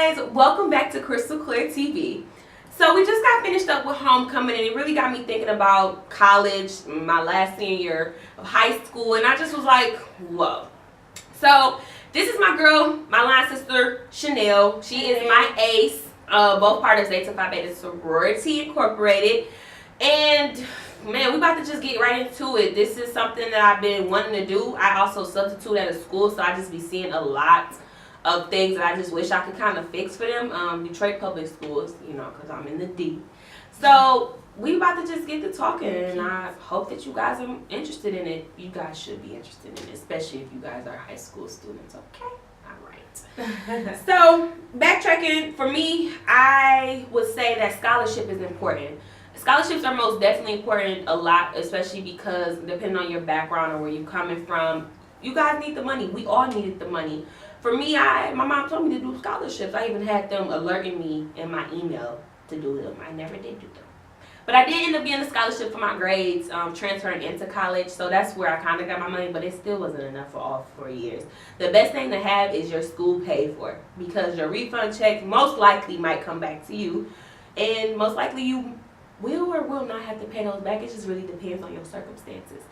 guys, welcome back to Crystal Clear TV. So we just got finished up with homecoming, and it really got me thinking about college, my last senior year of high school, and I just was like, whoa. So this is my girl, my line sister, Chanel. She is my ace. Both part of Zeta Phi Beta Sorority Incorporated. And man, we about to just get right into it. This is something that I've been wanting to do. I also substitute at a school, so I just be seeing a lot of things that I just wish I could kind of fix for them. Detroit Public Schools, you know, because I'm in the D. So we about to just get to talking, and I hope that you guys are interested in it. You guys should be interested in it, especially if you guys are high school students, okay? All right. So backtracking, for me, I would say that scholarship is important. Scholarships are most definitely important a lot, especially because depending on your background or where you're coming from, you guys need the money. We all needed the money. For me, my mom told me to do scholarships. I even had them alerting me in my email to do them. I never did do them. But I did end up getting a scholarship for my grades, transferring into college. So that's where I kind of got my money, but it still wasn't enough for all 4 years. The best thing to have is your school paid for, because your refund check most likely might come back to you. And most likely you will or will not have to pay those back. It just really depends on your circumstances.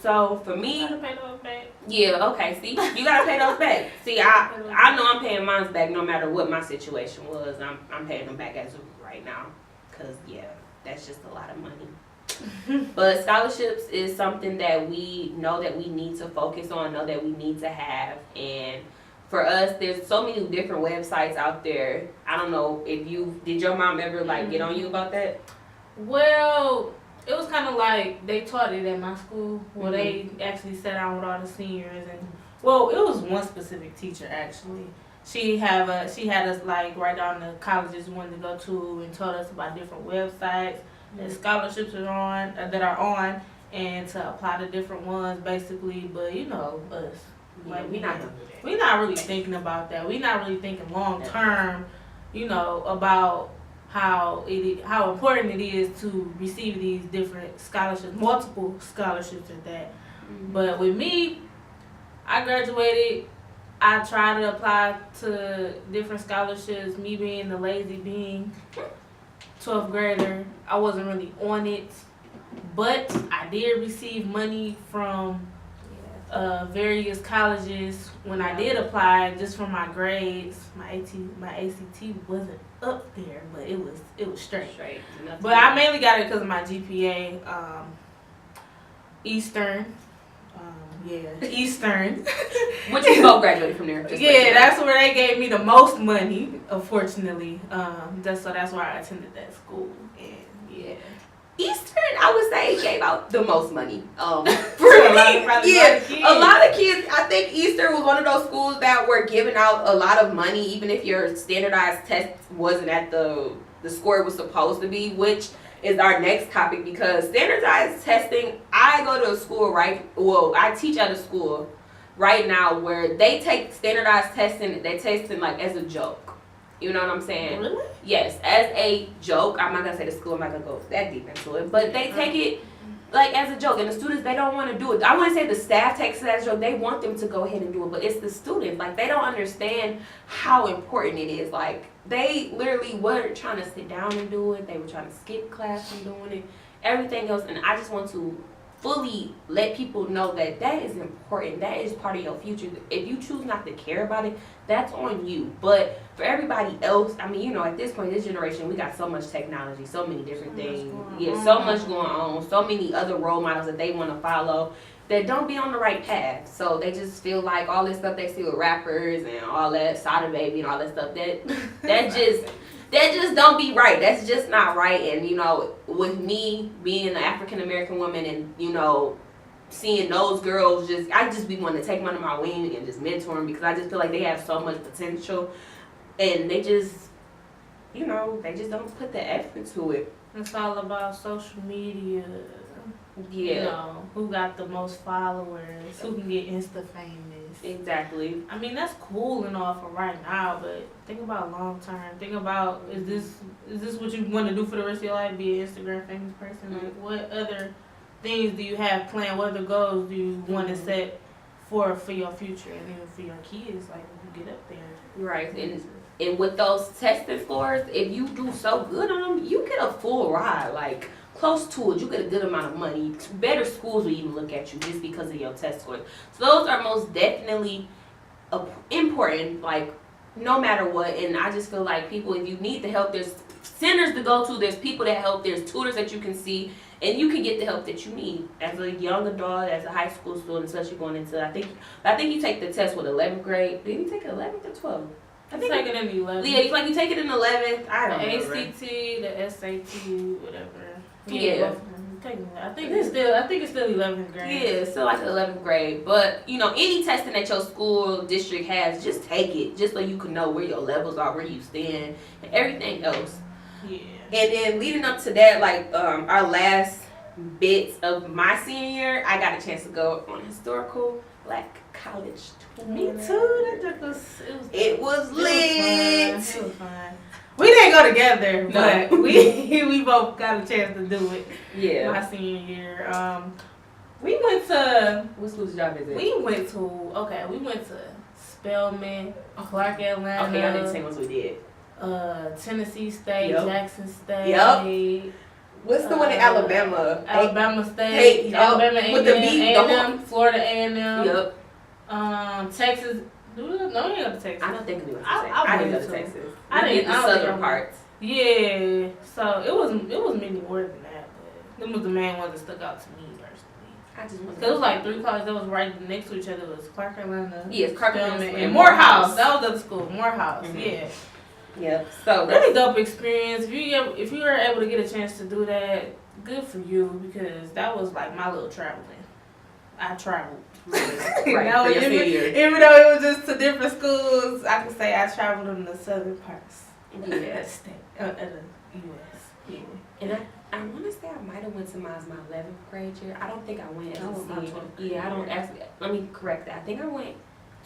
So for me, you gotta pay those back. Yeah, okay. See, you gotta pay those back. See, I know I'm paying mine back no matter what my situation was. I'm paying them back as of right now, cause yeah, that's just a lot of money. But scholarships is something that we know that we need to focus on, know that we need to have, and for us, there's so many different websites out there. I don't know if did your mom ever get on you about that? Well, it was kind of like they taught it at my school, where they actually sat down with all the seniors, and well, it was one specific teacher actually. She had us write down the colleges we wanted to go to, and told us about different websites that scholarships are on, and to apply to different ones basically. But you know us, we're not really thinking about that. We're not really thinking long term, you know, about how important it is to receive these different scholarships, multiple scholarships at that. But with me, I graduated. I tried to apply to different scholarships. Me being the lazy being, 12th grader, I wasn't really on it. But I did receive money from various colleges when I did apply, just for my grades. My ACT wasn't up there, but it was straight. But I mainly got it because of my GPA. Eastern. Eastern. Which you both graduated from there. That's where they gave me the most money, unfortunately. That's why I attended that school. And Eastern, I would say, gave out the most money. For a me, lot a lot of kids. I think Eastern was one of those schools that were giving out a lot of money, even if your standardized test wasn't at the score it was supposed to be, which is our next topic, because standardized testing, I go to a school, I teach at a school right now where they take standardized testing, they test it as a joke. You know what I'm saying? Really? Yes, as a joke. I'm not going to say the school, I'm not going to go that deep into it, but they take it as a joke, and the students, they don't want to do it. I wouldn't say the staff takes it as a joke. They want them to go ahead and do it, but it's the students. They don't understand how important it is. They literally weren't trying to sit down and do it. They were trying to skip class and doing it, everything else, and I just want to fully let people know that is important. That is part of your future. If you choose not to care about it, that's on you. But for everybody else, I mean, at this point, this generation, we got so much technology, so many different things. So much going on, so many other role models that they want to follow that don't be on the right path. So they just feel like all this stuff they see with rappers and all that, Sada Baby and all that stuff, that just don't be right. That's just not right. And, with me being an African American woman and, seeing those girls, I just be wanting to take them under my wing and just mentor them, because I just feel like they have so much potential, and they just don't put the effort to it. It's all about social media. Yeah. Who got the most followers, who can get Insta famous. Exactly. I mean, that's cool and all for right now, but think about long term. Think about, is this what you want to do for the rest of your life? Be an Instagram famous person? What other things do you have planned? What other goals do you want to set for your future and even for your kids? When you get up there. Right. And And with those testing scores, if you do so good on them, you get a full ride, like close to it. You get a good amount of money. Better schools will even look at you just because of your test scores. So those are most definitely important, like no matter what. And I just feel like people, if you need the help, there's centers to go to, there's people that help, there's tutors that you can see, and you can get the help that you need as a young adult, as a high school student, especially going into, I think you take the test with 11th grade. Did you take it 11th or 12th? I think it in the 11th. Yeah, like you take it in 11th. I don't know. The ACT, the SAT, whatever. Yeah. I think it's still 11th grade. Yeah, it's still like 11th grade. But, any testing that your school district has, just take it. Just so you can know where your levels are, where you stand, and everything else. Yeah. And then leading up to that, like our last bits of my senior year, I got a chance to go on historical Black college tour. Me too. It was lit. It was fun. We didn't go together, but we both got a chance to do it. Yeah. My senior year. We went to. What school did y'all visit? We went to Spelman, Clark, Atlanta. Okay, I did the same ones we did. Tennessee State, Yep. Jackson State. Yep. What's the one in Alabama? Alabama State, Alabama A&M, with the B, A&M, Florida A&M. Yep. Texas. No, we didn't go to Texas. I don't think we went to Texas. I I didn't go to went to. Texas. I We did didn't. the I don't southern think parts. Yeah, so it was many more than that, but them was the main ones that stuck out to me personally. I just went. Cause it was like 3 colleges that was right next to each other. It was Clark, Atlanta. Yes, Clark, Spelman, Atlanta, and Morehouse. That was the other school, Morehouse. Mhm. Yeah. Yep. So Really dope experience. If you were able to get a chance to do that, good for you, because that was like my little traveling. I traveled. right, That for was your senior year. even though it was just to different schools, I can say I traveled in the southern parts of the Yeah. state, of the U.S. Yeah. And I want to say I might have went to my 11th grade year. I don't think I went as That a was my senior. 12th Yeah, I don't grade. actually. Let me correct that. I think I went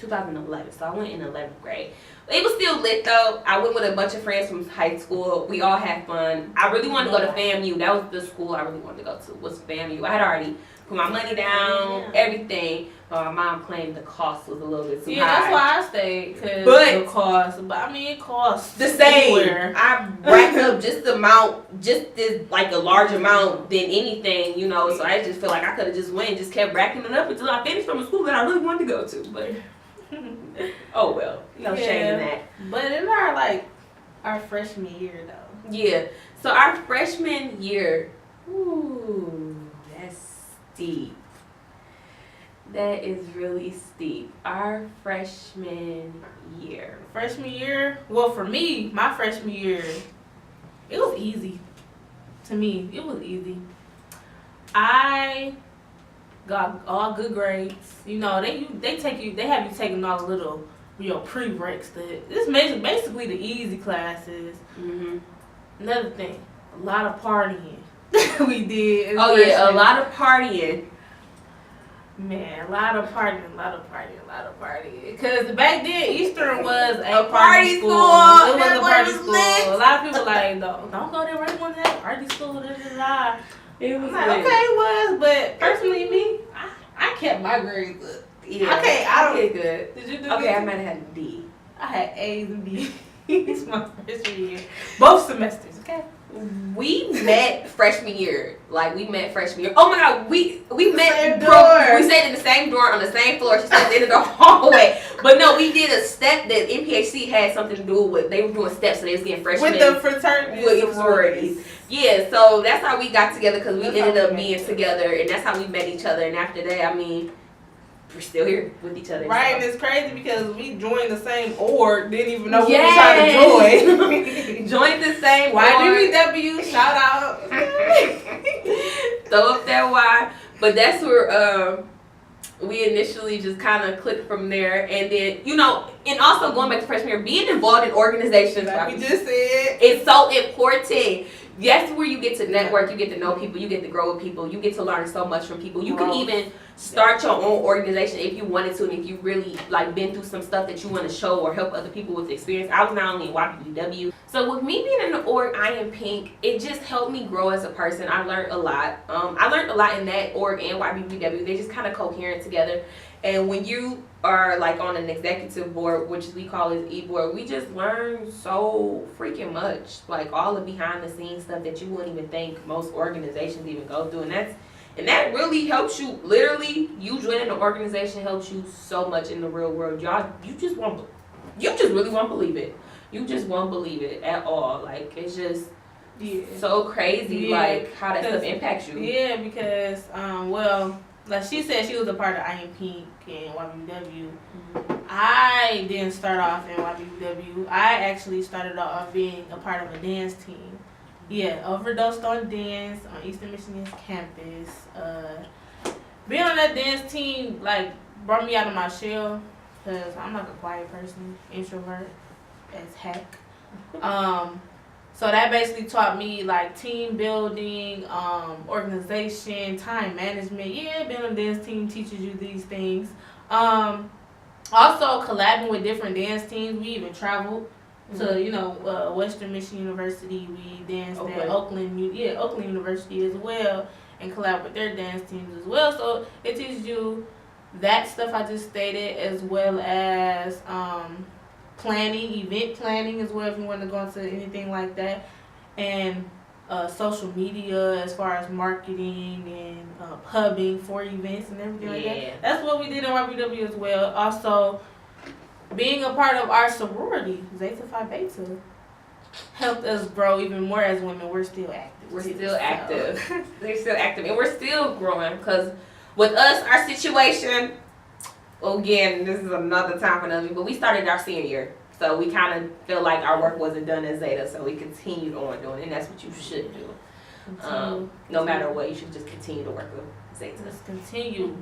2011, so I went in 11th grade. It was still lit though. I went with a bunch of friends from high school. We all had fun. I really wanted to go to FAMU. That was the school I really wanted to go to, was FAMU. I had already put my money down, everything. But my mom claimed the cost was a little bit too high. Yeah, that's why I stayed, because But- the cost. But I mean, it costs The same. anywhere. I racked up just the amount, just this like a large amount than anything, So I just feel like I could have just went and just kept racking it up until I finished from a school that I really wanted to go to. But oh well, no shame in that. But in our freshman year though. Yeah. So our freshman year, ooh, that's steep. That is really steep. Our freshman year. Freshman year, well, for me, my freshman year, it was easy. To me, it was easy. I got all good grades. They have you taking all the little, pre-breaks. It's basically the easy classes. Mm-hmm. Another thing, a lot of partying we did. Oh yeah, a lot of partying. Man, a lot of partying. Because back then, Eastern was a party party school. school. It was a Everybody party was school. lit. A lot of people don't go there right one day. Party school, da da da. It I'm was like, lit. okay, it was, but personally, me, I kept my grades up. Yeah. Okay, I did good. Did you do Okay, good? I might have had a D. I had A's and B's. It's my freshman year. Both semesters, okay? We met freshman year. Oh my god, we met. same door. We stayed in the same door on the same floor. She stayed in the hallway. But no, we did a step that NPHC had something to do with. They were doing steps, so they was getting freshmen With the fraternities. with and sororities. Yeah, so that's how we got together, because we That's ended how up we being met. together, and that's how we met each other. And after that, I mean, we're still here with each other. Right, and so. it's crazy because we joined the same org, didn't even know Yes. we were trying to join. Joined the same. YDW, shout out. Throw up that Y. But that's where we initially just kind of clicked from there. And then, and also going back to freshman year, being involved in organizations. Like we just said. It's so important. That's where you get to network, you get to know people, you get to grow with people, you get to learn so much from people. You can even start your own organization if you wanted to, and if you really been through some stuff that you want to show or help other people with experience. I was not only in YPW. So with me being in the org, I Am Pink, it just helped me grow as a person. I learned a lot. I learned a lot in that org and YPW. They just kind of coherent together. And when you or like on an executive board, which we call it e-board, we just learn so freaking much. Like all the behind the scenes stuff that you wouldn't even think most organizations even go through. And that really helps you. Literally, you joining the organization helps you so much in the real world. Y'all, you just really won't believe it. You just won't believe it at all. Like it's just so crazy, like how that stuff impacts you. Yeah, because well, like she said, she was a part of I Am Pink and YBW. I didn't start off in YBW. I actually started off being a part of a dance team. Yeah, overdosed on dance on Eastern Michigan's campus. Being on that dance team like brought me out of my shell because I'm like a quiet person, introvert as heck. So that basically taught me like team building, organization, time management. Yeah, being on a dance team teaches you these things. Also collabing with different dance teams. We even traveled to Western Michigan University. We danced at Oakland University as well, and collab with their dance teams as well. So it teaches you that stuff I just stated, as well as event planning as well, if you want to go into anything like that, and social media as far as marketing and pubbing for events and everything like that. That's what we did in YBW as well. Also, being a part of our sorority, Zeta Phi Beta, helped us grow even more as women. We're still active. We're still active. They're still active, and we're still growing. Because with us, our situation, again, this is another time for another, but we started our senior year. So we kind of feel like our work wasn't done at Zeta, so we continued on doing it, and that's what you should do. No matter what, you should just continue to work with Zeta. Just continue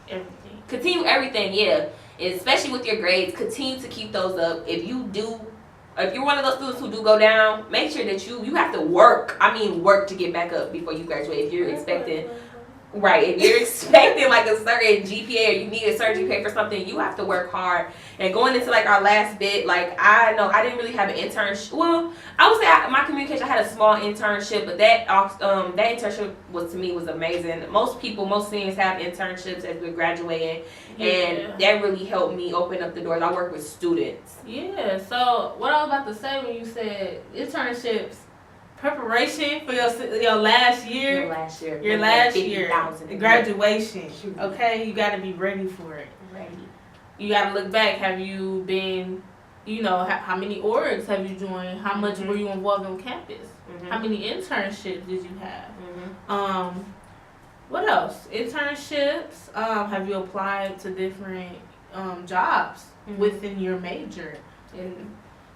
everything. Continue everything, yeah. Especially with your grades, continue to keep those up. If you're one of those students who do go down, make sure that you have to work. I mean, work to get back up before you graduate. If you're expecting. Right, if you're expecting like a certain GPA or you need a certain GPA for something, you have to work hard. And going into like our last bit, like I know I didn't really have an internship. Well, I would say my communication, I had a small internship, but that internship was amazing. Most seniors have internships as we're graduating, and that really helped me open up the doors. I work with students. Yeah. So what I was about to say when you said internships. Preparation for your last year. Your last year. Graduation. Okay, you got to be ready for it. Ready. You got to look back. Have you been, how many orgs have you joined? How much were you involved on campus? How many internships did you have? What else? Internships. Have you applied to different jobs within your major?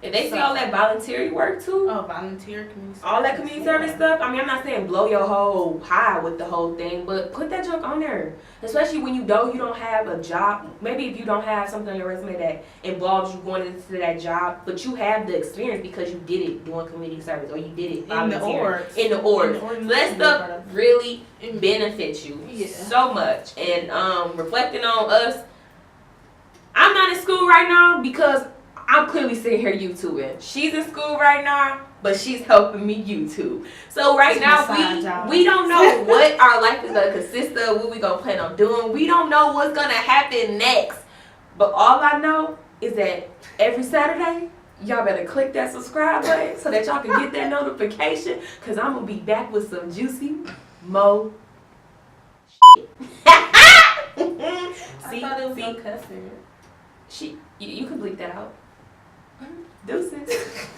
If they see all that voluntary work too. Oh, volunteer community service. All that community service stuff. I mean, I'm not saying blow your whole high with the whole thing, but put that junk on there. Especially when you don't have a job. Maybe if you don't have something on your resume that involves you going into that job, but you have the experience because you did it doing community service or you did it volunteering. In the orgs. So that stuff really benefits you so much. And reflecting on us, I'm not in school right now because I'm clearly sitting here YouTubing. She's in school right now, but she's helping me YouTube. So right now, we don't know what our life is going to consist of, what we're going to plan on doing. We don't know what's going to happen next. But all I know is that every Saturday, y'all better click that subscribe button so that y'all can get that notification, because I'm going to be back with some juicy mo shit. I thought it was no cussing. You can bleep that out. Deuces.